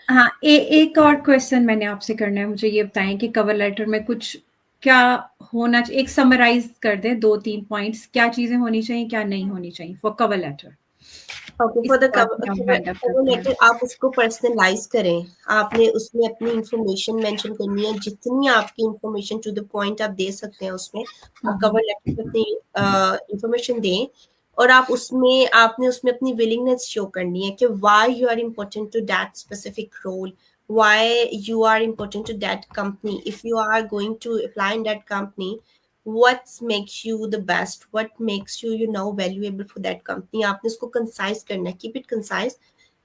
हाँ, एक और क्वेश्चन मैंने आपसे करना है। मुझे ये बताएं कि कवर लेटर में कुछ क्या होना चाहिए, एक समराइज कर दे 2-3 पॉइंट्स, क्या चीजें होनी चाहिए, क्या नहीं होनी चाहिए for cover letter. Okay, for इसके द बाद फिर हम वाइंड अप कवर करते हैं। लेटर आप उसको पर्सनलाइज करें। आपने उसमें अपनी इंफॉर्मेशन मेंशन करनी है, जितनी आपकी इंफॉर्मेशन टू द पॉइंट आप दे सकते हैं उसमें। आप कवर लेटर में अपनी इंफॉर्मेशन दें, और आप उसमें आपने उसमें अपनी विलिंगनेस शो करनी है कि why you are important to that specific role, why you are important to that company, if you are going to apply in that company, what makes you the best, what makes you valuable for that company। आपने उसको concise करना है, keep it concise.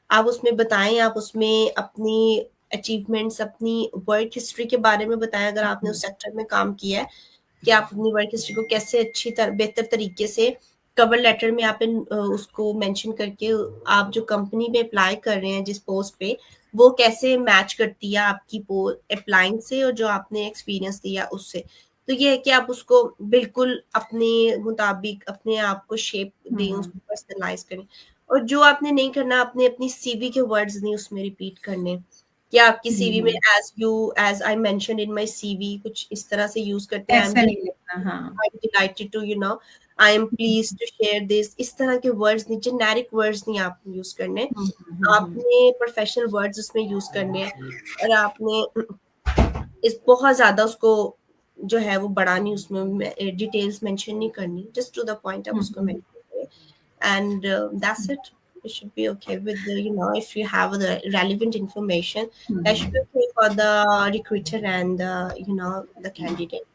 आप उसमें बताएं, आप उसमें अपनी अचीवमेंट्स, अपनी वर्क हिस्ट्री के बारे में बताएं, अगर आपने उस सेक्टर में काम किया है, कि आप अपनी वर्क हिस्ट्री को कैसे बेहतर तरीके से कवर लेटर में आप उसको मेंशन करके, आप जो कंपनी में अप्लाई कर रहे हैं जिस पोस्ट पे, वो कैसे मैच करती है आपकी अप्लाइंग से और जो आपने एक्सपीरियंस दिया उससे। तो ये है कि आप उसको बिल्कुल अपने मुताबिक अपने आप को शेप दें, उसको पर्सनलाइज करें। और जो आपने नहीं करना, आपने अपनी सीवी के वर्ड्स नहीं उसमें रिपीट करने, कि आपकी सीवी में as I mentioned in my CV कुछ इस तरह से यूज करते हैं। ऐसा नहीं लिखना। हाँ, I'm delighted to I am pleased to share this। इस तरह के वर्ड्स नहीं, जेनेरिक वर्ड्स नहीं आपने यूज करने। आपने प्रोफेशनल वर्ड्स उसमें यूज करने हैं, और आपने इस बहुत ज्यादा उसको जो है वो बड़ा नहीं, उसमें डिटेल्स मेंशन नहीं करनी, जस्ट टू द पॉइंट आप उसको मेंशन करें, and that's it. It should be okay with if you have the relevant information, that should be okay for the recruiter and the candidate।